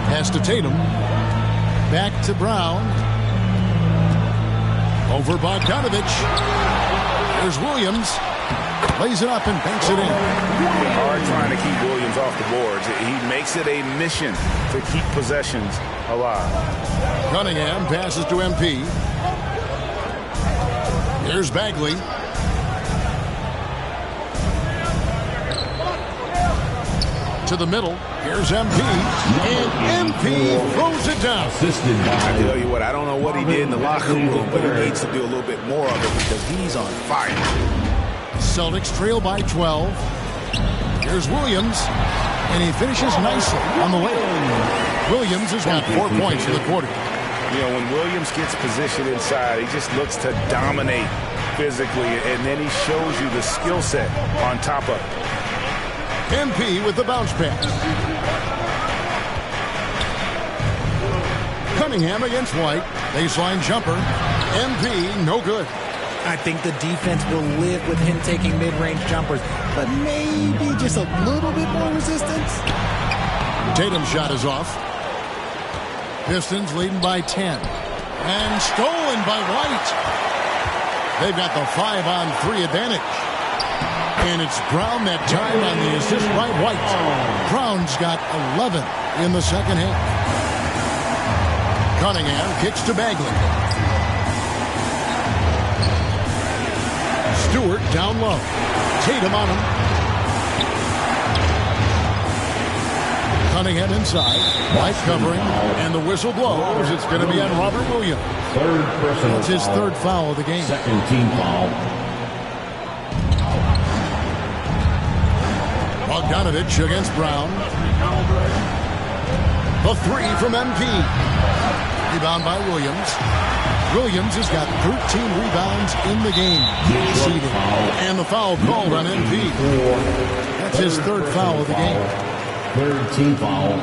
Speaker 3: Pass to Tatum. Back to Brown. Over Bogdanovich. There's Williams. Lays it up and banks it in.
Speaker 5: Hard trying to keep Williams off the boards. He makes it a mission to keep possessions alive.
Speaker 3: Cunningham passes to MP. Here's Bagley. To the middle. Here's MP. And MP throws it down.
Speaker 5: I tell you what, I don't know what he did in the locker room, but he needs to do a little bit more of it because he's on fire.
Speaker 3: Celtics trail by 12. Here's Williams. And he finishes nicely on the way. Williams has got 4 points in the quarter.
Speaker 5: You know, when Williams gets positioned inside, he just looks to dominate physically, and then he shows you the skill set on top of it.
Speaker 3: MP with the bounce pass. Cunningham against White. Baseline jumper. MP, no good.
Speaker 4: I think the defense will live with him taking mid-range jumpers, but maybe just a little bit more resistance.
Speaker 3: Tatum's shot is off. Pistons leading by 10. And stolen by White. They've got the 5-on-3 advantage. And it's Brown that time on the assist by White. Brown's got 11 in the second half. Cunningham kicks to Bagley. Stewart down low. Tatum on him. Cunningham inside. White covering. And the whistle blows. It's going to be on Robert Williams.
Speaker 6: Third personal
Speaker 3: That's his
Speaker 6: foul.
Speaker 3: third foul of the game.
Speaker 6: Second team foul.
Speaker 3: Bogdanovich against Brown. The three from MP. Rebound by Williams. Williams has got 13 rebounds in the game. And the foul called on MP. That's his third foul of the game.
Speaker 6: Third team foul.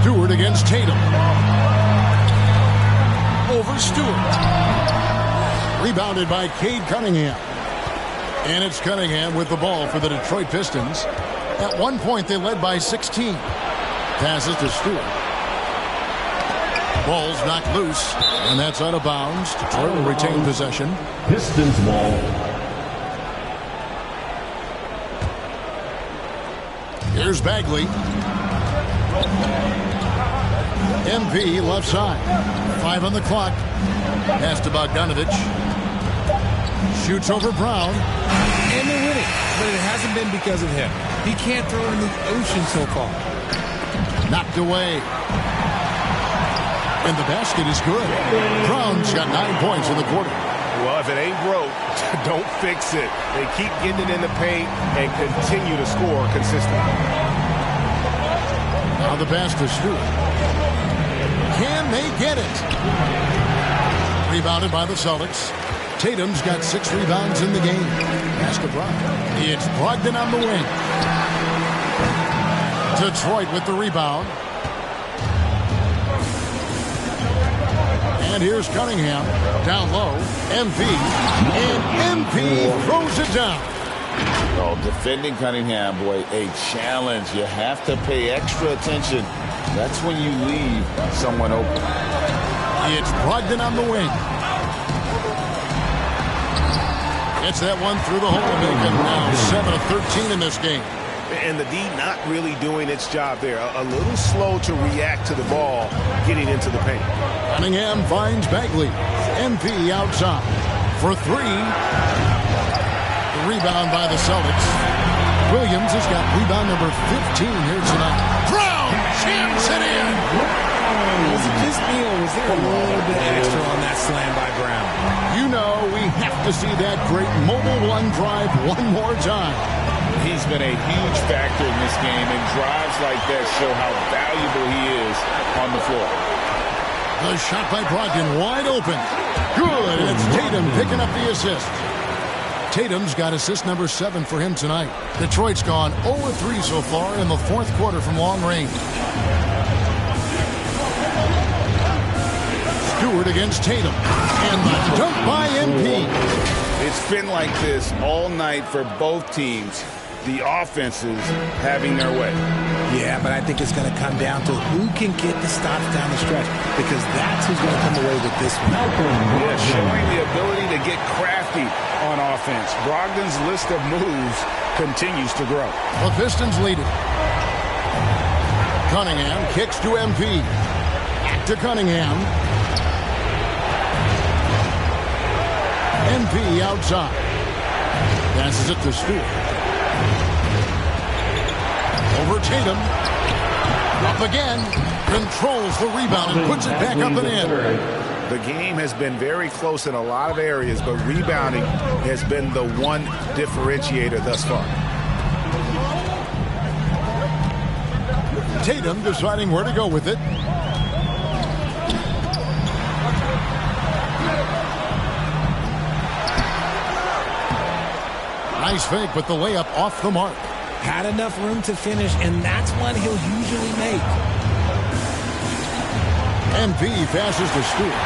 Speaker 3: Stewart against Tatum. Over Stewart. Rebounded by Cade Cunningham. And it's Cunningham with the ball for the Detroit Pistons. At one point, they led by 16. Passes to Stewart. Ball's knocked loose, and that's out of bounds. Detroit will retain possession.
Speaker 6: Pistons ball.
Speaker 3: Here's Bagley. MP left side. 5 on the clock. Pass to Bogdanovich. Shoots over Brown.
Speaker 4: And they're winning, but it hasn't been because of him. He can't throw it in the ocean so far.
Speaker 3: Knocked away. And the basket is good. Brown's got 9 points in the quarter.
Speaker 8: Well, if it ain't broke, don't fix it. They keep getting it in the paint and continue to score consistently.
Speaker 3: Now the pass to Stewart. Can they get it? Rebounded by the Celtics. Tatum's got 6 rebounds in the game. Pass to Brown. It's Brogdon on the wing. Detroit with the rebound. And here's Cunningham. Down low. MP. And MP throws it down.
Speaker 5: Oh, defending Cunningham, boy, a challenge. You have to pay extra attention. That's when you leave someone open.
Speaker 3: It's Brogdon on the wing. Gets that one through the hole, making now 7 of 13 in this game.
Speaker 8: And the D not really doing its job there. A little slow to react to the ball getting into the paint.
Speaker 3: Cunningham finds Bagley. MP outside for 3. The rebound by the Celtics. Williams has got rebound number 15 here tonight. Brown jams it in.
Speaker 4: Was it just me, or was there a little bit extra on that slam by Brown?
Speaker 3: You know, we have to see that great mobile one drive one more time.
Speaker 5: He's been a huge factor in this game, and drives like that show how valuable he is on the floor.
Speaker 3: The shot by Brogdon wide open. Good, and it's Tatum picking up the assist. Tatum's got assist number 7 for him tonight. Detroit's gone 0-3 so far in the 4th quarter from long range. Stewart against Tatum. And the dunk by MP.
Speaker 5: It's been like this all night for both teams. The offenses having their way.
Speaker 4: Yeah, but I think it's going to come down to who can get the stops down the stretch, because that's who's going to come away with this one.
Speaker 5: Yeah, showing the ability to get crafty on offense. Brogdon's list of moves continues to grow.
Speaker 3: The Pistons lead it. Cunningham kicks to MP. Back to Cunningham. MP outside. Passes it to Stewart. Over Tatum. Up again. Controls the rebound and puts it back up and in.
Speaker 8: The game has been very close in a lot of areas, but rebounding has been the one differentiator thus far.
Speaker 3: Tatum deciding where to go with it. Nice fake, but the layup off the mark.
Speaker 4: Had enough room to finish, and that's one he'll usually make.
Speaker 3: MP passes to Stewart.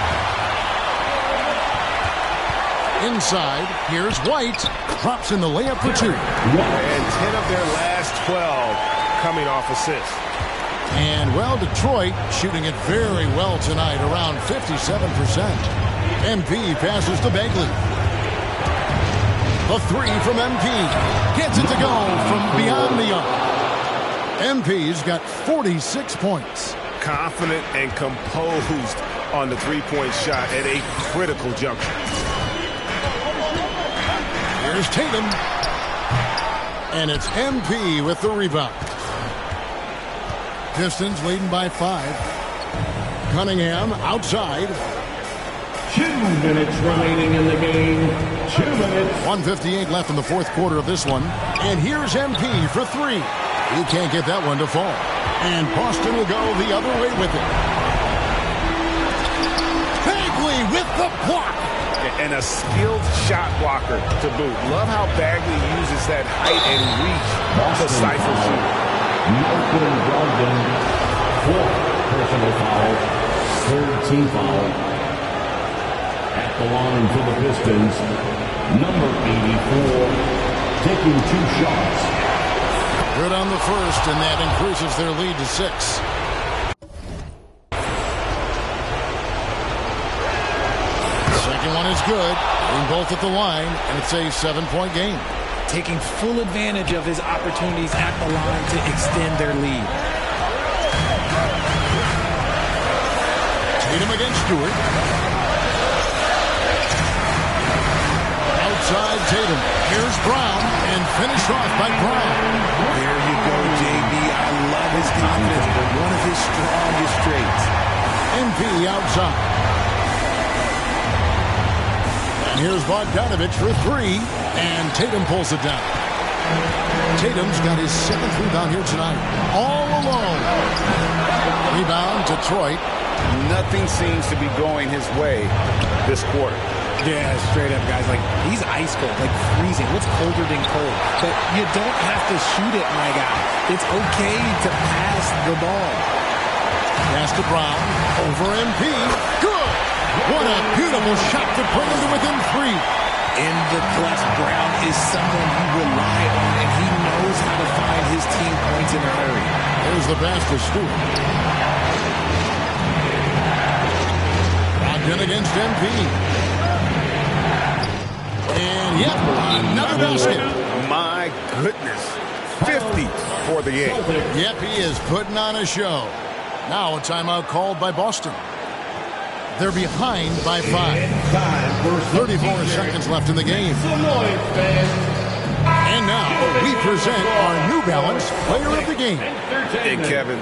Speaker 3: Inside, here's White. Drops in the layup for 2.
Speaker 8: And 10 of their last 12 coming off assists.
Speaker 3: And, well, Detroit shooting it very well tonight, around 57%. MP passes to Bagley. The 3 from MP. Gets it to go from beyond the arc. MP's got 46 points.
Speaker 8: Confident and composed on the three-point shot at a critical juncture.
Speaker 3: Here's Tatum. And it's MP with the rebound. Pistons leading by 5. Cunningham outside.
Speaker 6: 2 minutes remaining in the game. 2 minutes.
Speaker 3: 1:58 left in the fourth quarter of this one. And here's MP for 3. He can't get that one to fall. And Boston will go the other way with it. Bagley with the block.
Speaker 8: And a skilled shot blocker to boot. Love how Bagley uses that height and reach to stifle shoot.
Speaker 6: Malcolm Brogdon, 4th personal foul, 3rd team foul. At the line for the Pistons, number 84, taking 2 shots.
Speaker 3: Good on the first, and that increases their lead to 6. Second one is good. Being both at the line, and it's a 7-point game.
Speaker 4: Taking full advantage of his opportunities at the line to extend their lead.
Speaker 3: Tatum against Stewart. Outside Tatum. Here's Brown, and finished off by Brown.
Speaker 4: There you go, JB. I love his confidence. One of his strongest traits.
Speaker 3: MP outside. And here's Bogdanovich for 3, and Tatum pulls it down. Tatum's got his 7th rebound here tonight. All alone. Rebound, Detroit.
Speaker 5: Nothing seems to be going his way this quarter.
Speaker 4: Yeah, straight up, guys. Like, he's ice cold, like freezing. What's colder than cold? But you don't have to shoot it, my guy. It's okay to pass the ball.
Speaker 3: Pass to Brown. Over MP. Good. What a beautiful shot to bring him to within 3.
Speaker 4: In the clutch, Brown is someone you rely on, and he knows how to find his team points in a hurry.
Speaker 3: There's the pass to Stewart. Brogdon against MP. And yep, another basket.
Speaker 8: My goodness. 50 for the game.
Speaker 3: Yep, he is putting on a show. Now a timeout called by Boston. They're behind by 5. 34 seconds left in the game. And now we present our New Balance Player of the Game.
Speaker 8: And Kevin,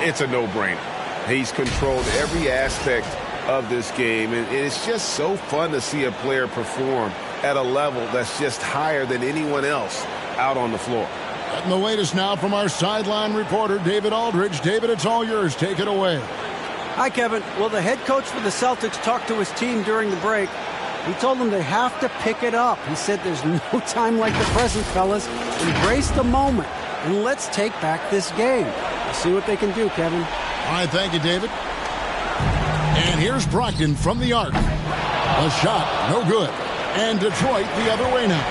Speaker 8: it's a no-brainer. He's controlled every aspect of this game, and it's just so fun to see a player perform at a level that's just higher than anyone else out on the floor.
Speaker 3: And the latest now from our sideline reporter, David Aldridge. David, it's all yours. Take it away.
Speaker 7: Hi, Kevin. Well, the head coach for the Celtics talked to his team during the break. He told them they have to pick it up. He said there's no time like the present, fellas. Embrace the moment, and let's take back this game. We'll see what they can do, Kevin.
Speaker 3: All right, thank you, David. And here's Brogdon from the arc. A shot, no good. And Detroit the other way now.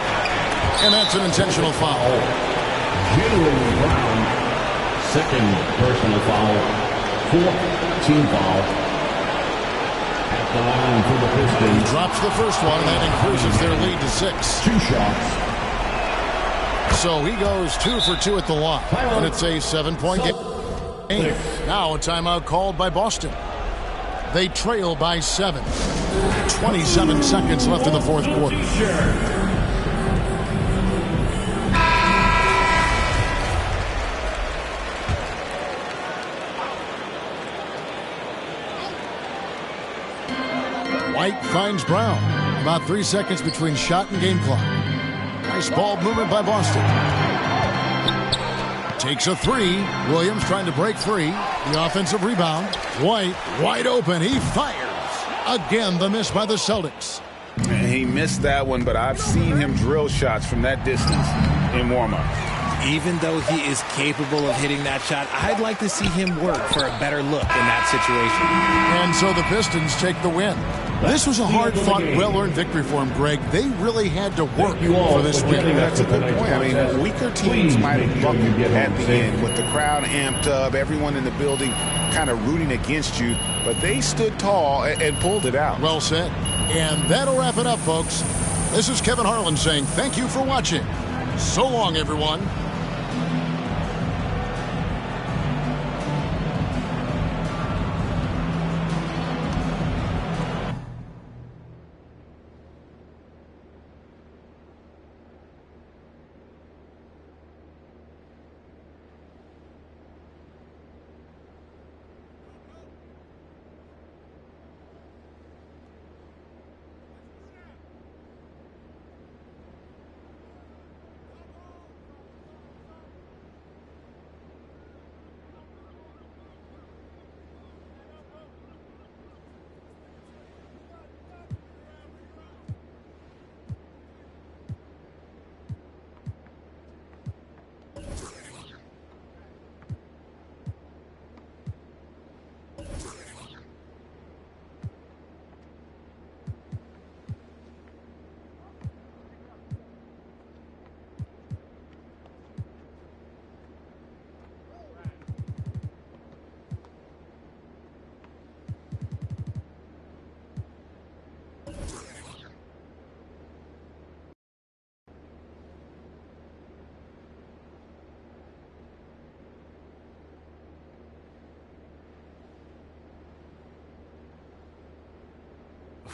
Speaker 3: And that's an intentional foul.
Speaker 6: Jalen Brown, 2nd personal foul, 4th team foul. At the line for the Pistons.
Speaker 3: He drops the first one, and that increases their lead to 6.
Speaker 6: 2 shots.
Speaker 3: So he goes 2 for 2 at the line. And it's a 7-point game. Now a timeout called by Boston. They trail by 7. 27 seconds left in the fourth quarter. White finds Brown. About 3 seconds between shot and game clock. Nice ball movement by Boston. Takes a 3. Williams trying to break free. The offensive rebound. White wide open. He fires. Again, the miss by the Celtics.
Speaker 5: And he missed that one, but I've seen him drill shots from that distance in warm-up.
Speaker 4: Even though he is capable of hitting that shot, I'd like to see him work for a better look in that situation.
Speaker 3: And so the Pistons take the win. This was a hard-fought, well-earned victory for him, Greg. They really had to work for this win.
Speaker 8: That's a good point. I mean, weaker teams might have buckled at the end with the crowd amped up, everyone in the building kind of rooting against you, but they stood tall and pulled it out.
Speaker 3: Well said. And that'll wrap it up, folks. This is Kevin Harlan saying thank you for watching. So long, everyone.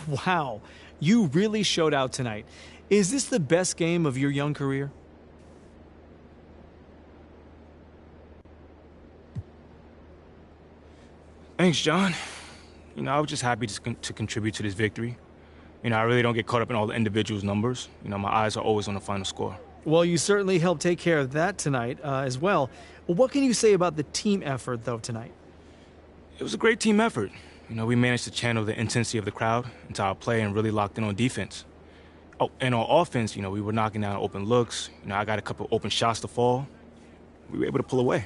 Speaker 9: Wow, you really showed out tonight. Is this the best game of your young career?
Speaker 10: Thanks, John. I was just happy to contribute to this victory. I really don't get caught up in all the individuals' numbers. My eyes are always on the final score.
Speaker 9: Well, you certainly helped take care of that tonight as well. What can you say about the team effort, though, tonight?
Speaker 10: It was a great team effort. We managed to channel the intensity of the crowd into our play and really locked in on defense. Oh, and on offense, we were knocking down open looks. I got a couple open shots to fall. We were able to pull away.